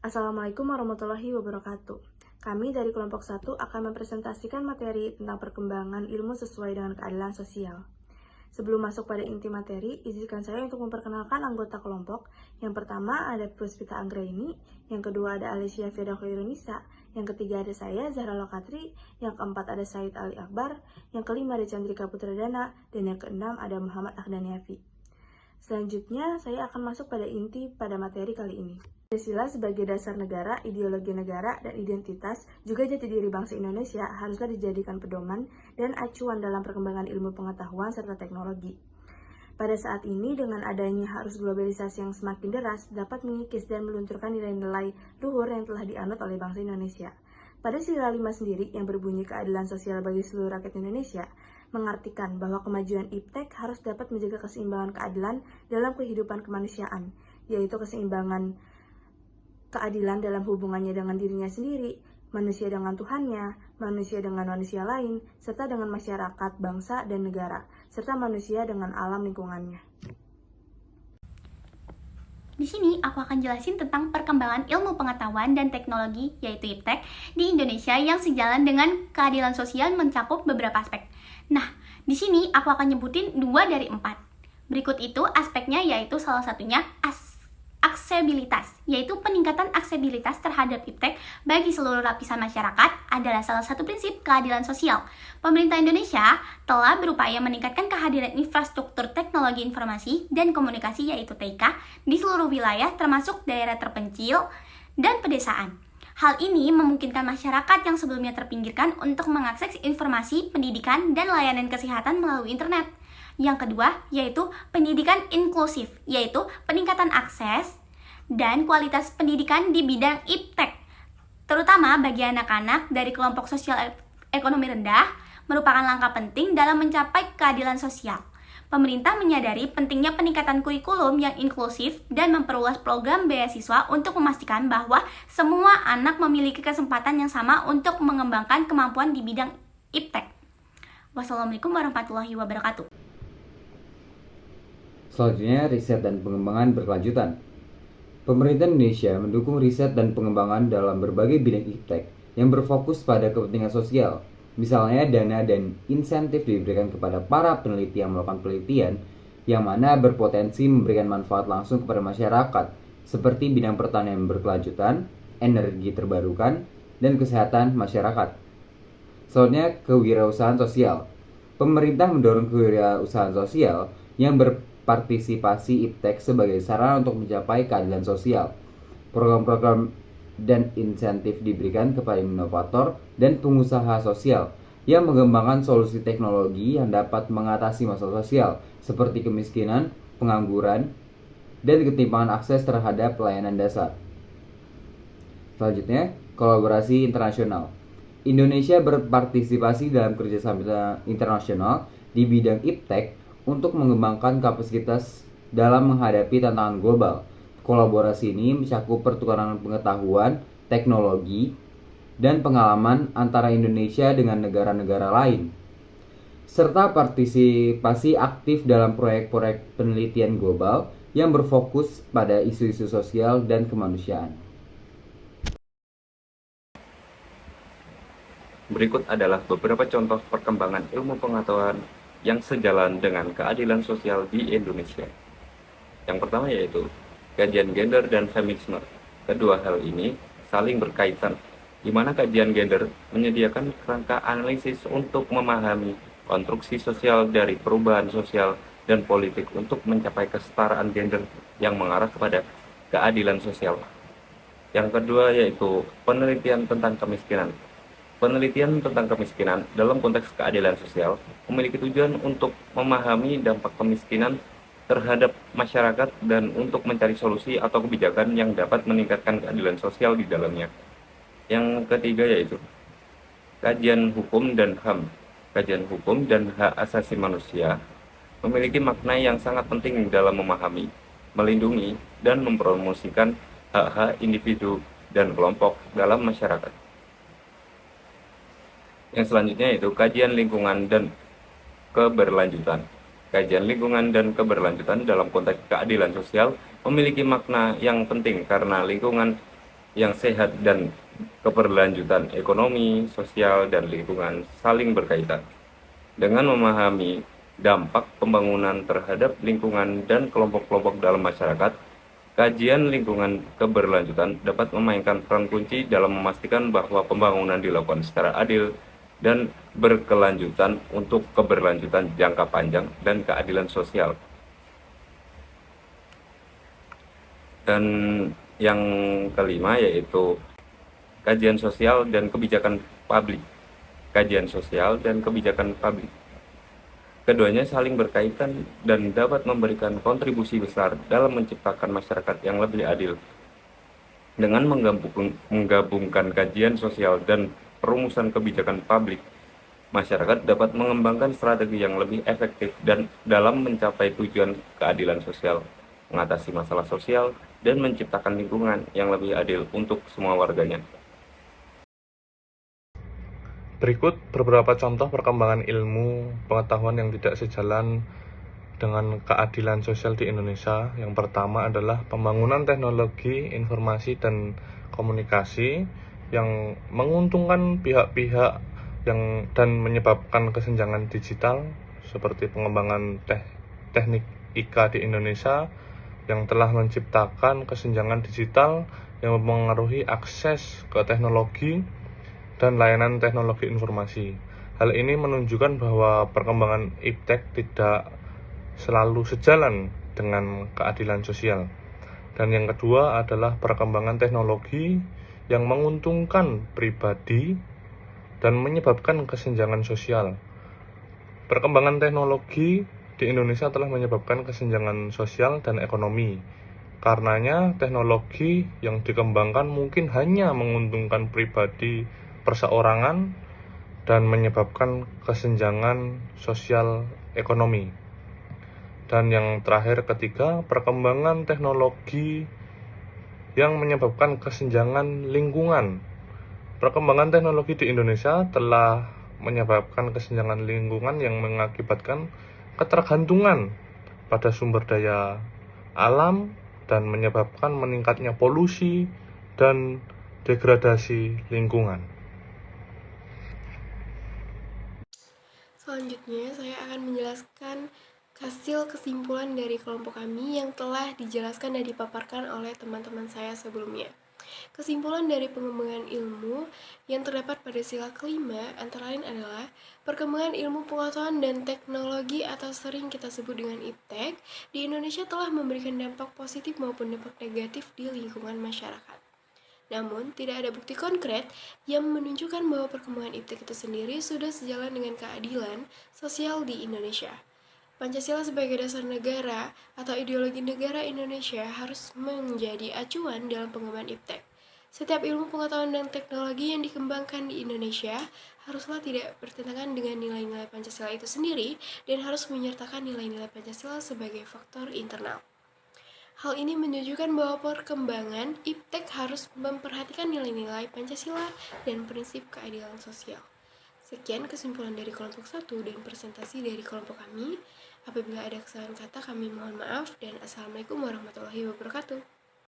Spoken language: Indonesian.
Assalamualaikum warahmatullahi wabarakatuh. Kami dari kelompok 1 akan mempresentasikan materi tentang perkembangan ilmu sesuai dengan keadilan sosial. Sebelum masuk pada inti materi, izinkan saya untuk memperkenalkan anggota kelompok. Yang pertama ada Puspita Anggraini, yang kedua ada Alicia Firda Khairunisa, yang ketiga ada saya, Zahra Lokatri, yang keempat ada Said Ali Akbar, yang kelima ada Chandrika Putradana, dan yang keenam ada Muhammad Akhdaniafi. Selanjutnya, saya akan masuk pada inti pada materi kali ini. Pancasila sebagai dasar negara, ideologi negara, dan identitas, juga jati diri bangsa Indonesia haruslah dijadikan pedoman dan acuan dalam perkembangan ilmu pengetahuan serta teknologi. Pada saat ini, dengan adanya arus globalisasi yang semakin deras, dapat mengikis dan melunturkan nilai-nilai luhur yang telah dianut oleh bangsa Indonesia. Pada sila 5 sendiri yang berbunyi keadilan sosial bagi seluruh rakyat Indonesia, mengartikan bahwa kemajuan iptek harus dapat menjaga keseimbangan keadilan dalam kehidupan kemanusiaan, yaitu keseimbangan keadilan dalam hubungannya dengan dirinya sendiri, manusia dengan Tuhannya, manusia dengan manusia lain, serta dengan masyarakat, bangsa, dan negara, serta manusia dengan alam lingkungannya. Di sini aku akan jelasin tentang perkembangan ilmu pengetahuan dan teknologi, yaitu iptek, di Indonesia yang sejalan dengan keadilan sosial mencakup beberapa aspek. Nah, di sini aku akan nyebutin 2 dari 4. Berikut itu aspeknya, yaitu salah satunya aksesibilitas, yaitu peningkatan aksesibilitas terhadap iptek bagi seluruh lapisan masyarakat adalah salah satu prinsip keadilan sosial. Pemerintah Indonesia telah berupaya meningkatkan kehadiran infrastruktur teknologi informasi dan komunikasi, yaitu TIK, di seluruh wilayah termasuk daerah terpencil dan pedesaan. Hal ini memungkinkan masyarakat yang sebelumnya terpinggirkan untuk mengakses informasi, pendidikan, dan layanan kesehatan melalui internet. Yang kedua, yaitu pendidikan inklusif, yaitu peningkatan akses dan kualitas pendidikan di bidang iptek, terutama bagi anak-anak dari kelompok sosial ekonomi rendah, merupakan langkah penting dalam mencapai keadilan sosial. Pemerintah menyadari pentingnya peningkatan kurikulum yang inklusif dan memperluas program beasiswa untuk memastikan bahwa semua anak memiliki kesempatan yang sama untuk mengembangkan kemampuan di bidang iptek. Wassalamualaikum warahmatullahi wabarakatuh. Selanjutnya, riset dan pengembangan berkelanjutan. Pemerintah Indonesia mendukung riset dan pengembangan dalam berbagai bidang iptek yang berfokus pada kepentingan sosial. Misalnya, dana dan insentif diberikan kepada para peneliti yang melakukan penelitian yang mana berpotensi memberikan manfaat langsung kepada masyarakat, seperti bidang pertanian berkelanjutan, energi terbarukan, dan kesehatan masyarakat. Selanjutnya, kewirausahaan sosial. Pemerintah mendorong kewirausahaan sosial yang berpartisipasi iptek sebagai sarana untuk mencapai keadilan sosial. Program-program dan insentif diberikan kepada inovator dan pengusaha sosial yang mengembangkan solusi teknologi yang dapat mengatasi masalah sosial seperti kemiskinan, pengangguran, dan ketimpangan akses terhadap pelayanan dasar. Selanjutnya, kolaborasi internasional. Indonesia berpartisipasi dalam kerjasama internasional di bidang iptek untuk mengembangkan kapasitas dalam menghadapi tantangan global. Kolaborasi ini mencakup pertukaran pengetahuan, teknologi, dan pengalaman antara Indonesia dengan negara-negara lain, serta partisipasi aktif dalam proyek-proyek penelitian global yang berfokus pada isu-isu sosial dan kemanusiaan. Berikut adalah beberapa contoh perkembangan ilmu pengetahuan yang sejalan dengan keadilan sosial di Indonesia. Yang pertama yaitu kajian gender dan feminisme. Kedua hal ini saling berkaitan, di mana kajian gender menyediakan kerangka analisis untuk memahami konstruksi sosial dari perubahan sosial dan politik untuk mencapai kesetaraan gender yang mengarah kepada keadilan sosial. Yang kedua yaitu penelitian tentang kemiskinan. Penelitian tentang kemiskinan dalam konteks keadilan sosial memiliki tujuan untuk memahami dampak kemiskinan terhadap masyarakat dan untuk mencari solusi atau kebijakan yang dapat meningkatkan keadilan sosial di dalamnya. Yang ketiga yaitu kajian hukum dan HAM. Kajian hukum dan hak asasi manusia memiliki makna yang sangat penting dalam memahami, melindungi, dan mempromosikan hak-hak individu dan kelompok dalam masyarakat. Yang selanjutnya yaitu kajian lingkungan dan keberlanjutan. Kajian lingkungan dan keberlanjutan dalam konteks keadilan sosial memiliki makna yang penting karena lingkungan yang sehat dan keberlanjutan ekonomi, sosial, dan lingkungan saling berkaitan. Dengan memahami dampak pembangunan terhadap lingkungan dan kelompok-kelompok dalam masyarakat, kajian lingkungan keberlanjutan dapat memainkan peran kunci dalam memastikan bahwa pembangunan dilakukan secara adil dan berkelanjutan untuk keberlanjutan jangka panjang dan keadilan sosial. Dan yang kelima yaitu kajian sosial dan kebijakan publik. Kajian sosial dan kebijakan publik. Keduanya saling berkaitan dan dapat memberikan kontribusi besar dalam menciptakan masyarakat yang lebih adil. Dengan menggabungkan kajian sosial dan perumusan kebijakan publik, masyarakat dapat mengembangkan strategi yang lebih efektif dan dalam mencapai tujuan keadilan sosial, mengatasi masalah sosial, dan menciptakan lingkungan yang lebih adil untuk semua warganya. Berikut beberapa contoh perkembangan ilmu pengetahuan yang tidak sejalan dengan keadilan sosial di Indonesia. Yang pertama adalah pembangunan teknologi informasi dan komunikasi yang menguntungkan pihak-pihak dan menyebabkan kesenjangan digital, seperti pengembangan teknik IK di Indonesia yang telah menciptakan kesenjangan digital yang mempengaruhi akses ke teknologi dan layanan teknologi informasi. Hal ini menunjukkan bahwa perkembangan iptek tidak selalu sejalan dengan keadilan sosial. Dan yang kedua adalah perkembangan teknologi yang menguntungkan pribadi dan menyebabkan kesenjangan sosial. Perkembangan teknologi di Indonesia telah menyebabkan kesenjangan sosial dan ekonomi. Karenanya teknologi yang dikembangkan mungkin hanya menguntungkan pribadi perseorangan dan menyebabkan kesenjangan sosial ekonomi. Dan yang terakhir ketiga, perkembangan teknologi yang menyebabkan kesenjangan lingkungan. Perkembangan teknologi di Indonesia telah menyebabkan kesenjangan lingkungan yang mengakibatkan ketergantungan pada sumber daya alam dan menyebabkan meningkatnya polusi dan degradasi lingkungan. Selanjutnya, saya akan menjelaskan hasil kesimpulan dari kelompok kami yang telah dijelaskan dan dipaparkan oleh teman-teman saya sebelumnya. Kesimpulan dari pengembangan ilmu yang terdapat pada sila kelima antara lain adalah perkembangan ilmu pengetahuan dan teknologi atau sering kita sebut dengan iptek di Indonesia telah memberikan dampak positif maupun dampak negatif di lingkungan masyarakat. Namun, tidak ada bukti konkret yang menunjukkan bahwa perkembangan iptek itu sendiri sudah sejalan dengan keadilan sosial di Indonesia. Pancasila sebagai dasar negara atau ideologi negara Indonesia harus menjadi acuan dalam pengembangan iptek. Setiap ilmu pengetahuan dan teknologi yang dikembangkan di Indonesia haruslah tidak bertentangan dengan nilai-nilai Pancasila itu sendiri dan harus menyertakan nilai-nilai Pancasila sebagai faktor internal. Hal ini menunjukkan bahwa perkembangan iptek harus memperhatikan nilai-nilai Pancasila dan prinsip keadilan sosial. Sekian kesimpulan dari kelompok 1 dan presentasi dari kelompok kami. Apabila ada kesalahan kata, kami mohon maaf dan Assalamualaikum warahmatullahi wabarakatuh.